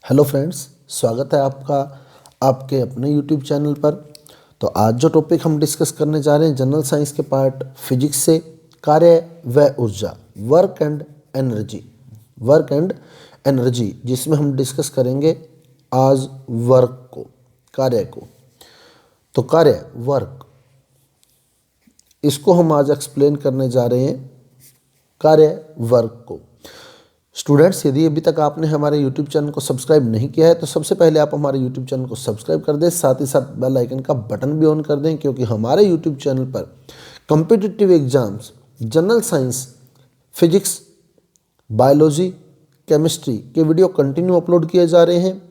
Hello friends, स्वागत है आपका आपके अपने यूट्यूब चैनल पर। तो आज जो टॉपिक हम डिस्कस करने जा रहे हैं जनरल साइंस के पार्ट फिजिक्स से, कार्य व ऊर्जा, वर्क एंड एनर्जी, जिसमें हम डिस्कस करेंगे आज वर्क को, कार्य को। तो कार्य, वर्क, इसको हम आज एक्सप्लेन करने जा रहे हैं, कार्य वर्क को। स्टूडेंट्स, यदि अभी तक आपने हमारे YouTube चैनल को सब्सक्राइब नहीं किया है तो सबसे पहले आप हमारे YouTube चैनल को सब्सक्राइब कर दें, साथ ही साथ बेल आइकन का बटन भी ऑन कर दें, क्योंकि हमारे YouTube चैनल पर competitive exams, general science, physics, biology, chemistry के वीडियो कंटिन्यू अपलोड किए जा रहे हैं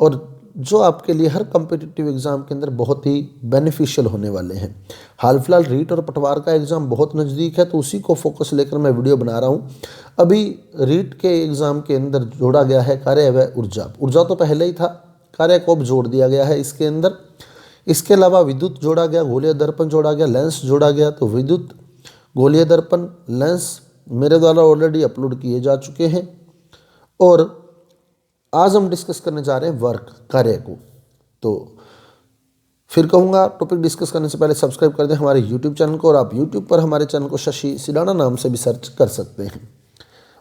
और जो आपके लिए हर कॉम्पिटिटिव एग्ज़ाम के अंदर बहुत ही बेनिफिशियल होने वाले हैं। हाल फिलहाल रीट और पटवार का एग्ज़ाम बहुत नज़दीक है, तो उसी को फोकस लेकर मैं वीडियो बना रहा हूँ। अभी रीट के एग्ज़ाम के अंदर जोड़ा गया है कार्य व ऊर्जा। ऊर्जा तो पहले ही था, कार्य को अब जोड़ दिया गया है इसके अंदर। इसके अलावा विद्युत जोड़ा गया, गोलीय दर्पण जोड़ा गया, लेंस जोड़ा गया। तो विद्युत, गोलीय दर्पण, लेंस मेरे द्वारा ऑलरेडी अपलोड किए जा चुके हैं और आज हम डिस्कस करने जा रहे हैं वर्क, कार्य को। तो फिर कहूँगा, टॉपिक डिस्कस करने से पहले सब्सक्राइब कर दें हमारे यूट्यूब चैनल को, और आप यूट्यूब पर हमारे चैनल को शशि सिडाना नाम से भी सर्च कर सकते हैं।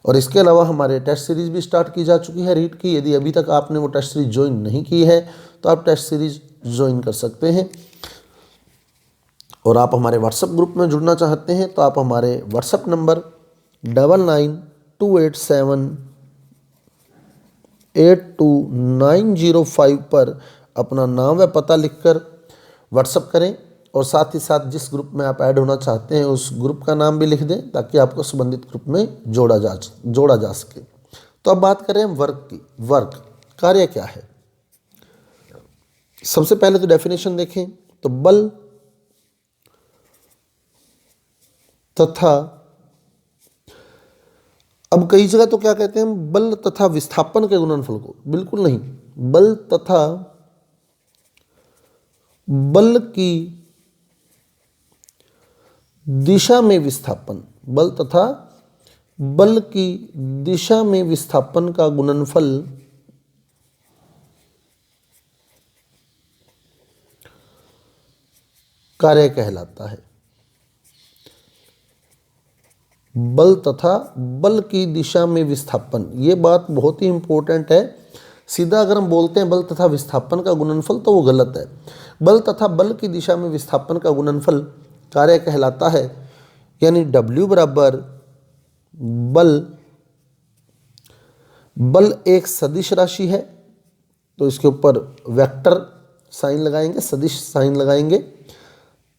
और इसके अलावा हमारे टेस्ट सीरीज़ भी स्टार्ट की जा चुकी है रीट की। यदि अभी तक आपने वो टेस्ट सीरीज ज्वाइन नहीं की है तो आप टेस्ट सीरीज ज्वाइन कर सकते हैं। और आप हमारे व्हाट्सएप ग्रुप में जुड़ना चाहते हैं तो आप हमारे व्हाट्सएप नंबर 9928782905 पर अपना नाम व पता लिखकर व्हाट्सएप करें, और साथ ही साथ जिस ग्रुप में आप ऐड होना चाहते हैं उस ग्रुप का नाम भी लिख दें, ताकि आपको संबंधित ग्रुप में जोड़ा जा सके। तो अब बात करें वर्क की। वर्क, कार्य क्या है? सबसे पहले तो डेफिनेशन देखें तो बल तथा, अब कई जगह तो क्या कहते हैं, बल तथा विस्थापन के गुणनफल को, बिल्कुल नहीं, बल तथा बल की दिशा में विस्थापन, बल तथा बल की दिशा में विस्थापन का गुणनफल कार्य कहलाता है। बल तथा बल की दिशा में विस्थापन, ये बात बहुत ही इंपॉर्टेंट है। सीधा अगर हम बोलते हैं बल तथा विस्थापन का गुणनफल तो वो गलत है। बल तथा बल की दिशा में विस्थापन का गुणनफल कार्य कहलाता है। यानी W बराबर बल एक सदिश राशि है, तो इसके ऊपर वेक्टर साइन लगाएंगे, सदिश साइन लगाएंगे,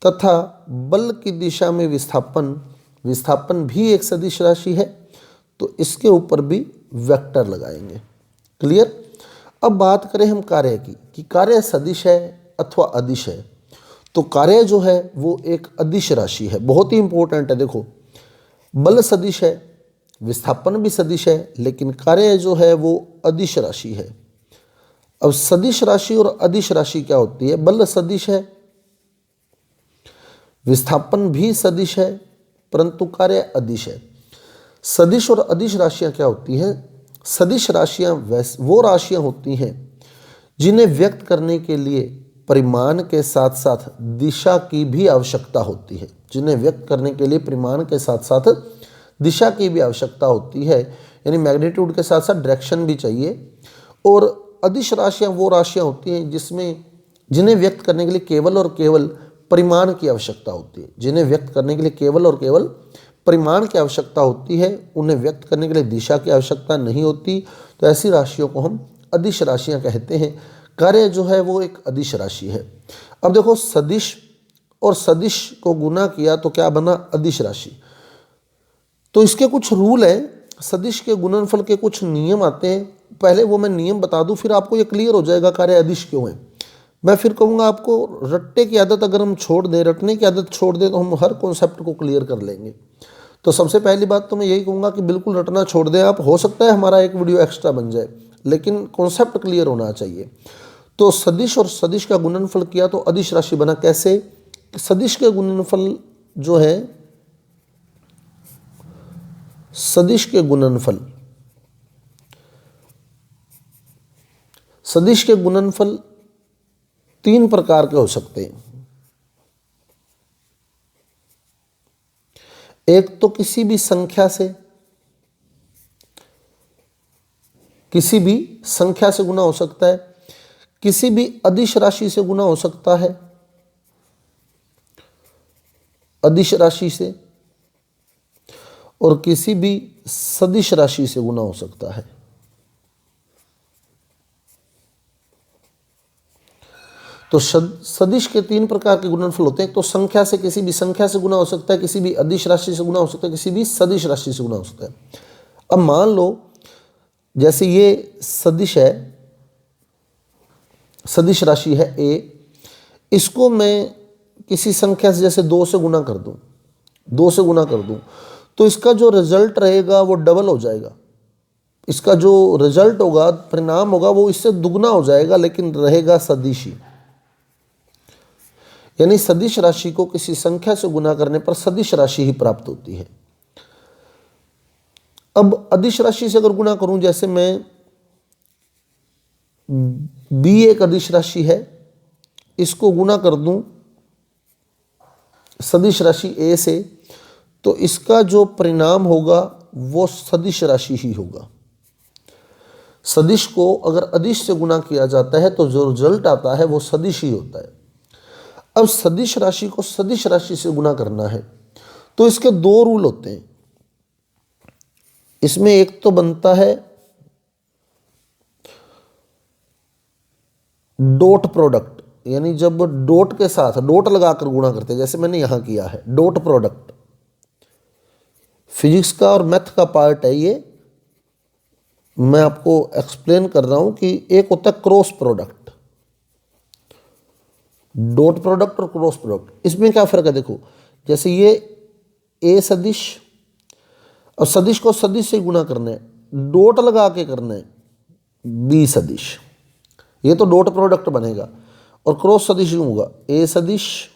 तथा बल की दिशा में विस्थापन भी एक सदिश राशि है, तो इसके ऊपर भी वेक्टर लगाएंगे। क्लियर? अब बात करें हम कार्य की कि कार्य सदिश है अथवा अदिश है। तो कार्य जो है वो एक अदिश राशि है, बहुत ही इंपॉर्टेंट है। देखो, बल सदिश है, विस्थापन भी सदिश है, लेकिन कार्य जो है वो अदिश राशि है। अब सदिश राशि और अदिश राशि क्या होती है? बल सदिश है, विस्थापन भी सदिश है, परंतु कार्य अदिश है। सदिश और अदिश राशियां क्या होती हैं? सदिश राशियां वो राशियां होती हैं जिन्हें व्यक्त करने के लिए परिमाण के साथ साथ दिशा की भी आवश्यकता होती है। जिन्हें व्यक्त करने के लिए परिमाण के साथ साथ दिशा की भी आवश्यकता होती है, यानी मैग्नीट्यूड के साथ साथ डायरेक्शन भी चाहिए। और अदिश राशियां वो राशियां होती हैं जिन्हें व्यक्त करने के लिए केवल और केवल परिमाण की आवश्यकता होती है। जिन्हें व्यक्त करने के लिए केवल और केवल परिमाण की आवश्यकता होती है, उन्हें व्यक्त करने के लिए दिशा की आवश्यकता नहीं होती। तो ऐसी राशियों को हम अदिश राशियां कहते हैं। कार्य जो है वो एक अदिश राशि है। अब देखो, सदिश और सदिश को गुना किया तो क्या बना? अदिश राशि। तो इसके कुछ रूल हैं, सदिश के गुणनफल के कुछ नियम आते हैं। पहले वो मैं नियम बता दूं, फिर आपको ये क्लियर हो जाएगा कार्य अदिश क्यों है। मैं फिर कहूँगा आपको, रट्टे की आदत अगर हम छोड़ दें, रटने की आदत छोड़ दें, तो हम हर कॉन्सेप्ट को क्लियर कर लेंगे। तो सबसे पहली बात तो मैं यही कहूँगा कि बिल्कुल रटना छोड़ दें आप। हो सकता है हमारा एक वीडियो एक्स्ट्रा बन जाए, लेकिन कॉन्सेप्ट क्लियर होना चाहिए। तो सदिश और सदिश का गुणनफल किया तो अदिश राशि बना। कैसे? सदिश के गुणनफल जो है, सदिश के गुणनफल सदिश के गुणनफल तीन प्रकार के हो सकते हैं। एक तो किसी भी संख्या से गुना हो सकता है, किसी भी अदिश राशि से गुना हो सकता है, अदिश राशि से, और किसी भी सदिश राशि से गुना हो सकता है। तो सदिश के तीन प्रकार के गुणनफल होते हैं। एक तो संख्या से, किसी भी संख्या से गुना हो सकता है, किसी भी अदिश राशि से गुना हो सकता है, किसी भी सदिश राशि से गुना हो सकता है। अब मान लो जैसे ये सदिश है, सदिश राशि है a, इसको मैं किसी संख्या से जैसे 2 से गुना कर दूं, 2 से गुना कर दूं, तो इसका जो रिजल्ट रहेगा वो डबल हो जाएगा। इसका जो रिजल्ट होगा, परिणाम होगा, वो इससे दुगना हो जाएगा, लेकिन रहेगा सदिश ही। यानी सदिश राशि को किसी संख्या से गुना करने पर सदिश राशि ही प्राप्त होती है। अब अदिश राशि से अगर गुना करूं, जैसे मैं b एक अदिश राशि है, इसको गुना कर दूं सदिश राशि a से, तो इसका जो परिणाम होगा वो सदिश राशि ही होगा। सदिश को अगर अदिश से गुना किया जाता है तो जो रिजल्ट आता है वो सदिश ही होता है। अब सदिश राशि को सदिश राशि से गुना करना है तो इसके दो रूल होते हैं। इसमें एक तो बनता है डॉट प्रोडक्ट, यानी जब डॉट के साथ डॉट लगाकर गुणा करते हैं, जैसे मैंने यहां किया है, डॉट प्रोडक्ट। फिजिक्स का और मैथ का पार्ट है ये, मैं आपको एक्सप्लेन कर रहा हूं कि एक होता है क्रॉस प्रोडक्ट, डॉट प्रोडक्ट और क्रॉस प्रोडक्ट। इसमें क्या फर्क है देखो, जैसे ये ए सदिश और सदिश को सदिश से गुणा करना है, डॉट लगा के करना है बी सदिश, ये तो डॉट प्रोडक्ट बनेगा। और क्रॉस सदिश यूं होगा, ए सदिश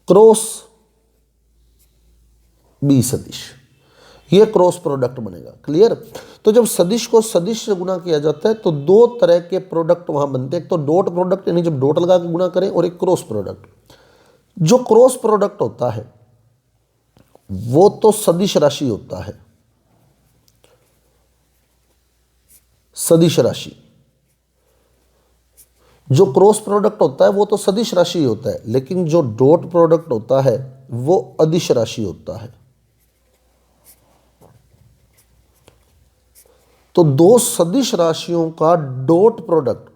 क्रॉस बी सदिश, ये क्रॉस प्रोडक्ट बनेगा। क्लियर। तो जब सदिश को सदिश से गुणा किया जाता है तो दो तरह के प्रोडक्ट वहां बनते हैं, एक तो डॉट प्रोडक्ट यानी जब डॉट लगा के गुणा करें, और एक क्रॉस प्रोडक्ट। जो क्रॉस प्रोडक्ट होता है वो तो सदिश राशि होता है, सदिश राशि। जो क्रॉस प्रोडक्ट होता है वो तो सदिश राशि होता है, लेकिन जो डॉट प्रोडक्ट होता है वो अदिश राशि होता है। तो दो सदिश राशियों का डॉट प्रोडक्ट,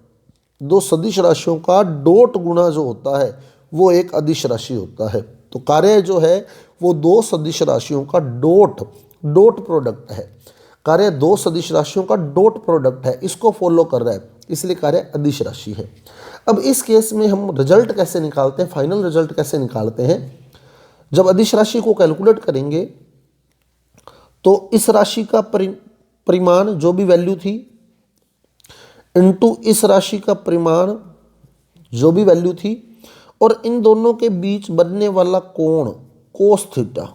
दो सदिश राशियों का डॉट गुणा जो होता है वो एक अदिश राशि होता है। तो कार्य जो है वो दो सदिश राशियों का डॉट प्रोडक्ट है। कार्य दो सदिश राशियों का डॉट प्रोडक्ट है, इसको फॉलो कर रहा है, इसलिए कार्य अदिश राशि है। अब इस केस में हम रिजल्ट कैसे निकालते हैं, फाइनल रिजल्ट कैसे निकालते हैं। जब अदिश राशि को कैलकुलेट करेंगे तो इस राशि का परिमाण जो भी वैल्यू थी इनटू इस राशि का परिमाण जो भी वैल्यू थी, और इन दोनों के बीच बनने वाला कोण कोस थीटा,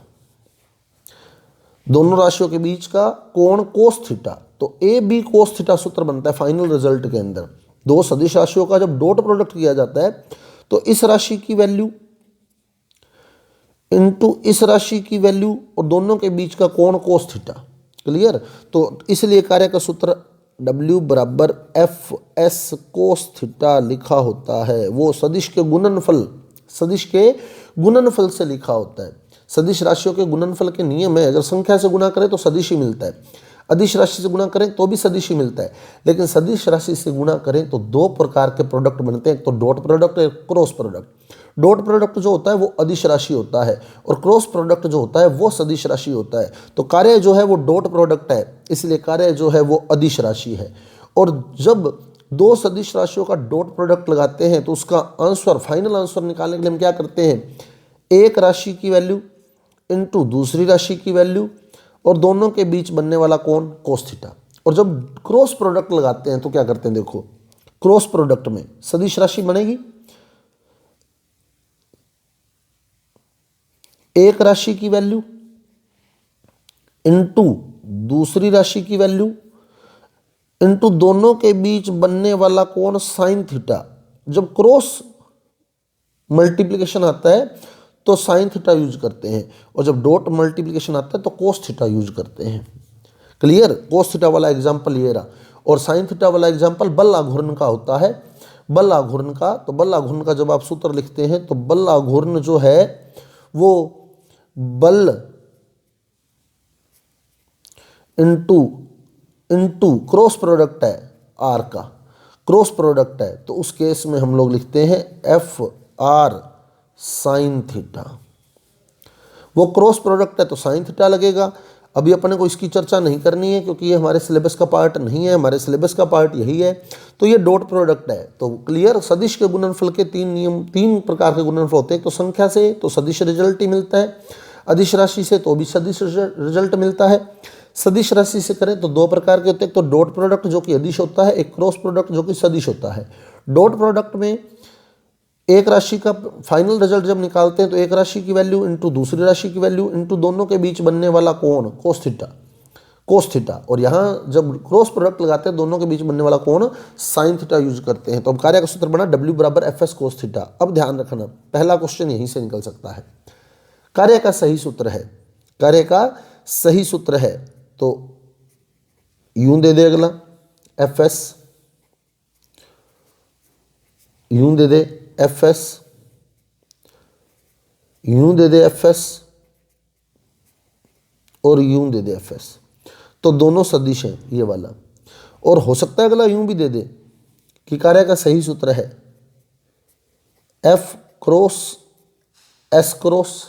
दोनों राशियों के बीच का कोण कोस थीटा। तो ए बी कोस थीटा सूत्र बनता है फाइनल रिजल्ट के अंदर। दो सदिश राशियों का जब डॉट प्रोडक्ट किया जाता है तो इस राशि की वैल्यू इनटू इस राशि की वैल्यू और दोनों के बीच का कोण कोस थीटा। क्लियर। तो इसलिए कार्य का सूत्र W बराबर एफ एस कोस थीटा लिखा होता है। वो सदिश के गुणनफल से लिखा होता है। सदिश राशियों के गुणनफल के नियम है, अगर संख्या से गुणा करें तो सदिश ही मिलता है, अदिश राशि से गुणा करें तो भी सदिश ही मिलता है। लेकिन सदिश राशि से गुणा करें तो दो प्रकार के प्रोडक्ट बनते हैं, एक तो डॉट प्रोडक्ट, एक क्रॉस प्रोडक्ट। डॉट प्रोडक्ट जो होता है वो अदिश राशि होता है और क्रॉस प्रोडक्ट जो होता है वो सदिश राशि होता है। तो कार्य जो है वो डॉट प्रोडक्ट है, इसलिए कार्य जो है वो अदिश राशि है। और जब दो सदिश राशियों का डॉट प्रोडक्ट लगाते हैं तो उसका आंसर, फाइनल आंसर निकालने के लिए हम क्या करते हैं, एक राशि की वैल्यू इनटू दूसरी राशि की वैल्यू और दोनों के बीच बनने वाला कोण कोस थीटा। और जब क्रॉस प्रोडक्ट लगाते हैं तो क्या करते हैं, देखो क्रॉस प्रोडक्ट में सदिश राशि बनेगी, एक राशि की वैल्यू इनटू दूसरी राशि की वैल्यू इंटू दोनों के बीच बनने वाला कोण साइन थीटा। जब क्रॉस मल्टीप्लिकेशन आता है तो साइन थीटा यूज करते हैं, और जब डॉट मल्टीप्लिकेशन आता है तो कोस थीटा यूज करते हैं। क्लियर? कोस थीटा वाला एग्जाम्पल ये रहा, और साइन थीटा वाला एग्जाम्पल बल घूर्णन का होता है। बल घूर्णन का, तो बल घूर्णन का जब आप सूत्र लिखते हैं तो बल घूर्णन जो है वो बल इंटू क्रॉस प्रोडक्ट है आर का, क्रॉस प्रोडक्ट है, तो उस केस में हम लोग लिखते हैं एफ आर साइन थीटा। वो क्रॉस प्रोडक्ट है तो साइन थीटा लगेगा। अभी अपने को इसकी चर्चा नहीं करनी है क्योंकि ये हमारे सिलेबस का पार्ट नहीं है, हमारे सिलेबस का पार्ट यही है। तो ये डॉट प्रोडक्ट है। तो क्लियर? सदिश के गुणनफल के तीन नियम, तीन प्रकार के गुणनफल होते हैं। तो संख्या से तो सदिश रिजल्ट ही मिलता है, अदिश राशि से तो भी सदिश रिजल्ट मिलता है। सदिश राशि से करें तो दो प्रकार के होते हैं, तो डॉट प्रोडक्ट जो कि अदिश होता है, एक क्रॉस प्रोडक्ट जो कि सदिश होता है। डॉट प्रोडक्ट में एक राशि का फाइनल रिजल्ट जब निकालते हैं तो एक राशि की वैल्यू इंटू दूसरी राशि की वैल्यू इंटू दोनों के बीच बनने वाला कोण कोस थीटा, और यहाँ जब क्रॉस प्रोडक्ट लगाते हैं दोनों के बीच बनने वाला कोण साइन थीटा यूज करते हैं। तो अब कार्य का सूत्र बना W बराबर FS कोस थीटा। अब ध्यान रखना, पहला क्वेश्चन यहीं से निकल सकता है। कार्य का सही सूत्र है, कार्य का सही सूत्र है तो यूं दे दे, अगला FS यूं दे दे, FS यूं दे दे, FS और यूं दे दे FS। तो दोनों सदिश हैं ये वाला, और हो सकता है अगला यूं भी दे दे कि कार्य का सही सूत्र है F cross S cross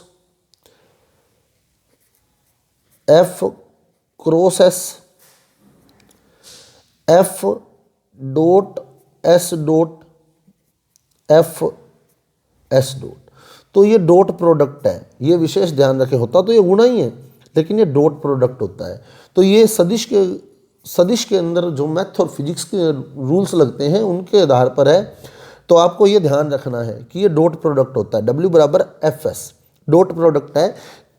F cross S, F dot S dot F S dot. तो ये डॉट प्रोडक्ट है, ये विशेष ध्यान रखें। होता तो ये गुणा ही है लेकिन ये डॉट प्रोडक्ट होता है। तो ये सदिश के अंदर जो मैथ और फिजिक्स के रूल्स लगते हैं उनके आधार पर है। तो आपको ये ध्यान रखना है कि ये डॉट प्रोडक्ट होता है। W बराबर FS डॉट प्रोडक्ट है।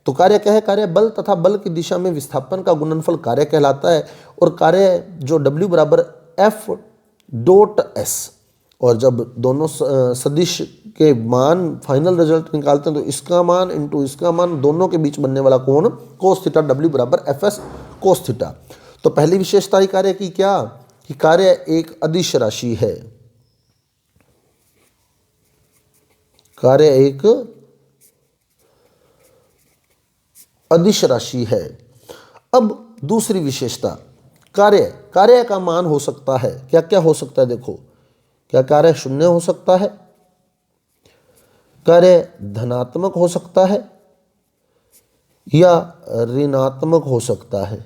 तो कार्य क्या है? कार्य बल तथा बल की दिशा में विस्थापन का गुणनफल कार्य कहलाता है, और कार्य जो W बराबर F डॉट S, और जब दोनों सदिश के मान फाइनल रिजल्ट निकालते हैं तो इसका मान इंटू इसका मान, दोनों के बीच बनने वाला कोण कोस थीटा, W बराबर FS कोस थीटा। तो पहली विशेषता ही कार्य की क्या कि कार्य एक अदिश राशि है, कार्य एक अदिश राशि है। अब दूसरी विशेषता, कार्य का मान हो सकता है, क्या क्या हो सकता है देखो, क्या कार्य शून्य हो सकता है, कार्य धनात्मक हो सकता है या ऋणात्मक हो सकता है,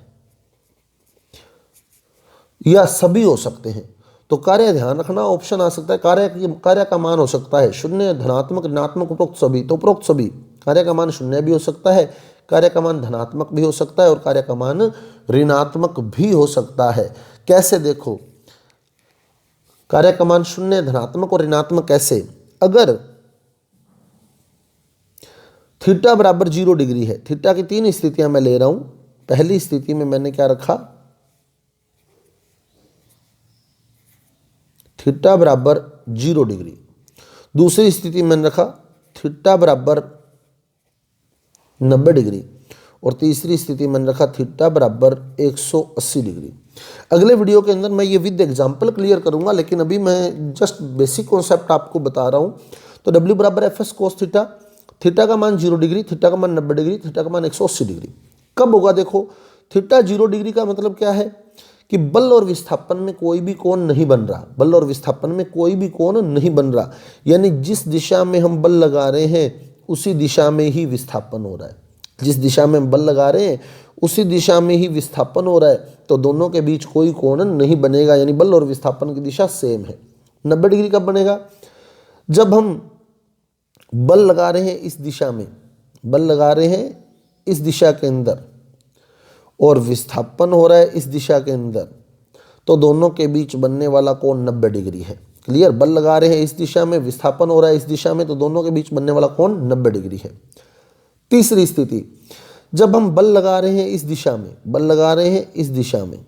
या सभी हो सकते हैं। तो कार्य ध्यान रखना, ऑप्शन आ सकता है कार्य का मान हो सकता है शून्य, धनात्मक, ऋणात्मक, उपरोक्त सभी। तो उपरोक्त सभी, कार्य का मान शून्य भी हो सकता है, कार्य का मान धनात्मक भी हो सकता है, और कार्य का मान ऋणात्मक भी हो सकता है। कैसे देखो, कार्य का मान शून्य, धनात्मक और ऋणात्मक कैसे? अगर थीटा बराबर 0 डिग्री है, थीटा की तीन स्थितियां मैं ले रहा हूं। पहली स्थिति में मैंने क्या रखा, थीटा बराबर 0 डिग्री। दूसरी स्थिति में मैंने रखा थीटा बराबर 90 डिग्री, और तीसरी स्थिति मैंने रखा थीटा बराबर 180 डिग्री। अगले वीडियो के अंदर मैं ये विद एग्जाम्पल क्लियर करूंगा, लेकिन अभी मैं जस्ट बेसिक कॉन्सेप्ट आपको बता रहा हूं। तो W बराबर FS कोस थीटा, थीटा का मान 0 डिग्री, थीटा का मान 90 डिग्री, थीटा का मान 180 डिग्री। कब होगा देखो, थीटा 0 डिग्री का मतलब क्या है कि बल और विस्थापन में कोई भी कोण नहीं बन रहा, बल और विस्थापन में कोई भी कोण नहीं बन रहा, यानी जिस दिशा में हम बल लगा रहे हैं उसी दिशा में ही विस्थापन हो रहा है। जिस दिशा में हम बल लगा रहे हैं उसी दिशा में ही विस्थापन हो रहा है, तो दोनों के बीच कोई कोण नहीं बनेगा, यानी बल और विस्थापन की दिशा सेम है। 90 डिग्री कब बनेगा? जब हम बल लगा रहे हैं इस दिशा में, बल लगा रहे हैं इस दिशा के अंदर, और विस्थापन हो रहा है इस दिशा के अंदर, तो दोनों के बीच बनने वाला कोण 90 डिग्री है। क्लियर? बल लगा रहे हैं इस दिशा में, विस्थापन हो रहा है इस दिशा में, तो दोनों के बीच बनने वाला कोण 90 डिग्री है। तीसरी स्थिति, जब हम बल लगा रहे हैं इस दिशा में, बल लगा रहे हैं इस दिशा में,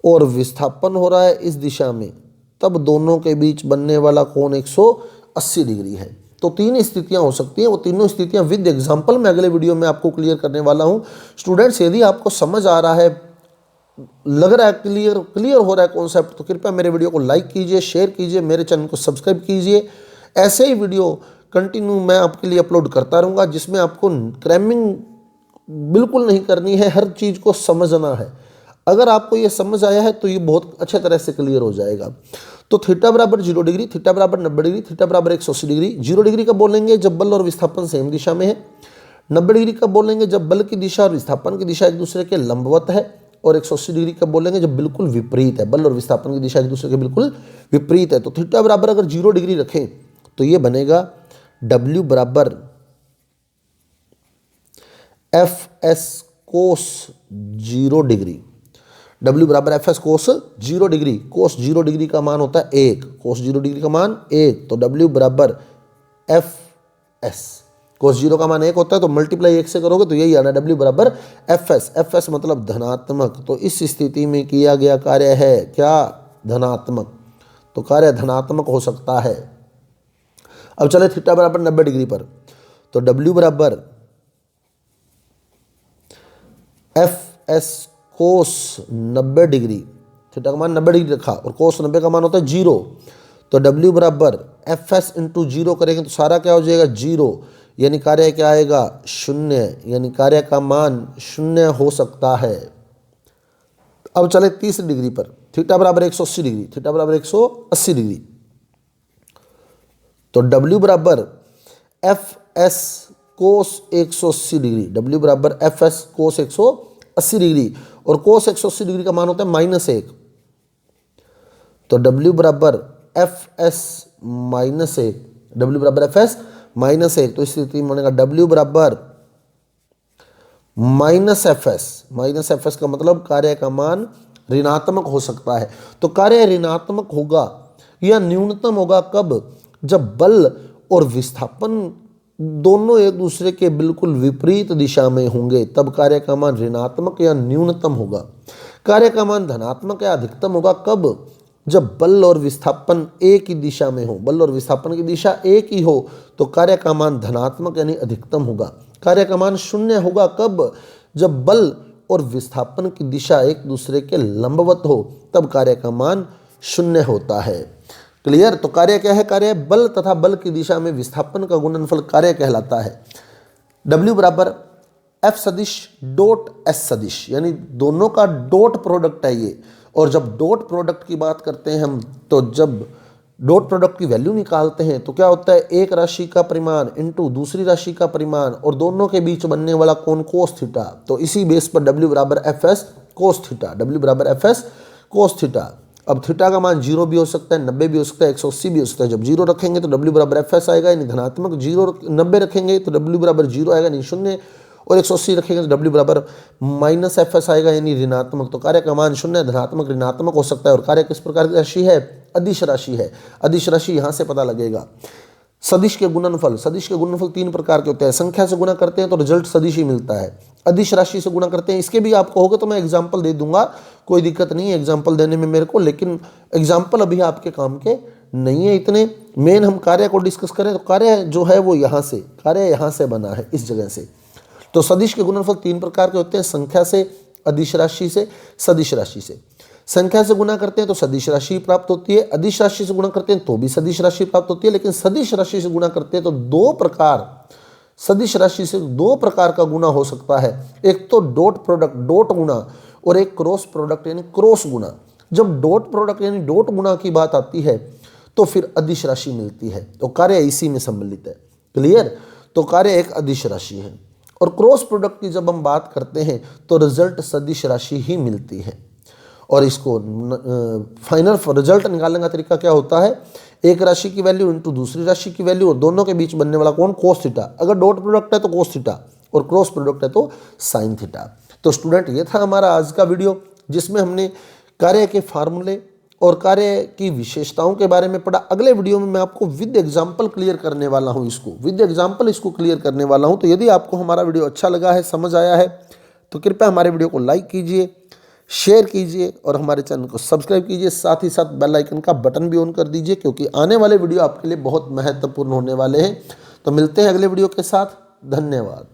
और विस्थापन हो रहा है इस दिशा में, तब दोनों के बीच बनने वाला कोण 180 डिग्री है। तो तीन स्थितियां हो सकती हैं, वो तीनों स्थितियां विद एग्जांपल मैं अगले वीडियो में आपको क्लियर करने वाला हूं। स्टूडेंट्स, यदि आपको समझ आ रहा है, लग रहा है क्लियर हो रहा है कॉन्सेप्ट, तो कृपया मेरे वीडियो को लाइक कीजिए, शेयर कीजिए, मेरे चैनल को सब्सक्राइब कीजिए। ऐसे ही वीडियो कंटिन्यू मैं आपके लिए अपलोड करता रहूँगा, जिसमें आपको क्रैमिंग बिल्कुल नहीं करनी है, हर चीज़ को समझना है। अगर आपको ये समझ आया है तो ये बहुत अच्छे तरह से क्लियर हो जाएगा। तो थीटा बराबर 0 डिग्री, थीटा बराबर 90 डिग्री, थीटा बराबर 180 डिग्री। 0 डिग्री कब बोलेंगे? जब बल और विस्थापन सेम दिशा में है। 90 डिग्री कब बोलेंगे? जब बल की दिशा और विस्थापन की दिशा एक दूसरे के लंबवत है। और 180 डिग्री कब बोलेंगे? जब बिल्कुल विपरीत है, बल और विस्थापन की दिशा एक दूसरे के बिल्कुल विपरीत है। तो थीटा बराबर अगर 0 डिग्री रखें तो ये बनेगा W बराबर एफ एस कोस 0 डिग्री। W बराबर एफ एस कोस 0 डिग्री। कोस 0 डिग्री का मान होता है 1, कोस 0 डिग्री का मान 1। तो W बराबर एफ एस, कोस 0 का मान 1 होता है, तो मल्टीप्लाई 1 से करोगे तो यही आना W बराबर एफ एस। एफ एस मतलब धनात्मक। तो इस स्थिति में किया गया कार्य है क्या? धनात्मक। तो कार्य धनात्मक हो सकता है। अब चले थीटा बराबर 90 डिग्री पर, तो W बराबर एफ एस कोस 90 डिग्री। थीटा का मान 90 डिग्री रखा और कोस 90 का मान होता है 0। तो W बराबर एफ एस इंटू 0 करेंगे तो सारा क्या हो जाएगा? 0। यानी कार्य क्या आएगा? 0। यानी कार्य का मान 0 हो सकता है। अब चले 30 डिग्री पर, थीटा बराबर 180 डिग्री, थीटा बराबर 180 डिग्री। तो W बराबर एफ एस कोस 180 डिग्री। W बराबर एफ एस कोस 180 डिग्री और कोस 180 डिग्री का मान होता है -1। तो W बराबर एफ एस -1, W बराबर एफ एस -1। तो इस स्थिति में बनेगा W बराबर -एफ एस का मतलब कार्य का मान ऋणात्मक हो सकता है। तो कार्य ऋणात्मक होगा या न्यूनतम होगा कब? जब बल और विस्थापन दोनों एक दूसरे के बिल्कुल विपरीत दिशा में होंगे, तब कार्य का मान ऋणात्मक या न्यूनतम होगा। कार्य का मान धनात्मक या अधिकतम होगा कब? जब बल और विस्थापन एक ही दिशा में हो, बल और विस्थापन की दिशा एक ही हो, तो कार्य का मान धनात्मक यानी अधिकतम होगा। कार्य का मान 0 होगा कब? जब बल और विस्थापन की दिशा एक दूसरे के लंबवत हो, तब कार्य का मान 0 होता है। क्लियर? तो कार्य क्या है? कार्य बल तथा बल की दिशा में विस्थापन का गुणनफल कार्य कहलाता है। W बराबर F सदिश डॉट S सदिश, यानी दोनों का डॉट प्रोडक्ट है ये। और जब डॉट प्रोडक्ट की बात करते हैं हम, तो जब डॉट प्रोडक्ट की वैल्यू निकालते हैं तो क्या होता है? एक राशि का परिमाण इनटू दूसरी राशि का परिमाण और दोनों के बीच बनने वाला कोण कोस थीटा। तो इसी बेस पर W बराबर F S cos theta, W बराबर एफ एस कोस थीटा। अब थीटा का मान 0 भी हो सकता है, 90 भी हो सकता है, 180 भी हो सकता है। जब 0 रखेंगे तो W बराबर एफ एस आएगा यानी धनात्मक। 90 रखेंगे तो W बराबर 0 आएगा यानी 0। और 180 रखेंगे तो W बराबर -एफ एस आएगा यानी ऋणात्मक। तो कार्य का मान 0 धनात्मक ऋणात्मक हो सकता है। और कार्य किस प्रकार की राशि है? अदिश राशि है। अदिश राशि यहाँ से पता लगेगा। सदिश के गुणनफल, सदिश के गुणनफल 3 प्रकार के होते हैं। संख्या से गुणा करते हैं तो रिजल्ट सदिश ही मिलता है। अदिश राशि से गुणा करते हैं, इसके भी आप कहोगे तो मैं एग्जाम्पल दे दूंगा, कोई दिक्कत नहीं है एग्जाम्पल देने में मेरे को, लेकिन एग्जाम्पल अभी आपके काम के नहीं है इतने। मेन हम कार्य को डिस्कस करें तो कार्य जो है वो यहाँ से, कार्य यहाँ से बना है, इस जगह से। तो सदिश के गुणनफल 3 प्रकार के होते हैं, संख्या से, अदिश राशि से, सदिश राशि से। संख्या से गुणा करते हैं तो सदिश राशि प्राप्त होती है, अदिश राशि से गुणा करते हैं तो भी सदिश राशि प्राप्त होती है। लेकिन सदिश राशि से गुणा करते हैं तो 2 प्रकार, सदिश राशि से 2 प्रकार का गुणा हो सकता है। एक तो डॉट प्रोडक्ट, डॉट गुणा, और एक क्रॉस प्रोडक्ट यानी क्रॉस गुणा। जब डॉट प्रोडक्ट यानी डॉट गुणा की बात आती है तो फिर अदिश राशि मिलती है। तो कार्य इसी में सम्मिलित है। क्लियर? तो कार्य एक अदिश राशि है। और क्रॉस प्रोडक्ट की जब हम बात करते हैं तो रिजल्ट सदिश राशि ही मिलती है। और इसको फाइनल रिजल्ट निकालने का तरीका क्या होता है? एक राशि की वैल्यू इनटू दूसरी राशि की वैल्यू और दोनों के बीच बनने वाला कोण कोस थीटा। अगर डॉट प्रोडक्ट है तो कोस थीटा और क्रॉस प्रोडक्ट है तो साइन थीटा। तो स्टूडेंट, ये था हमारा आज का वीडियो, जिसमें हमने कार्य के फार्मूले और कार्य की विशेषताओं के बारे में पढ़ा। अगले वीडियो में मैं आपको विद एग्जाम्पल क्लियर करने वाला हूँ, इसको विद एग्जाम्पल इसको क्लियर करने वाला हूँ। तो यदि आपको हमारा वीडियो अच्छा लगा है, समझ आया है, तो कृपया हमारे वीडियो को लाइक कीजिए, शेयर कीजिए और हमारे चैनल को सब्सक्राइब कीजिए। साथ ही साथ बेल आइकन का बटन भी ऑन कर दीजिए, क्योंकि आने वाले वीडियो आपके लिए बहुत महत्वपूर्ण होने वाले हैं। तो मिलते हैं अगले वीडियो के साथ। धन्यवाद।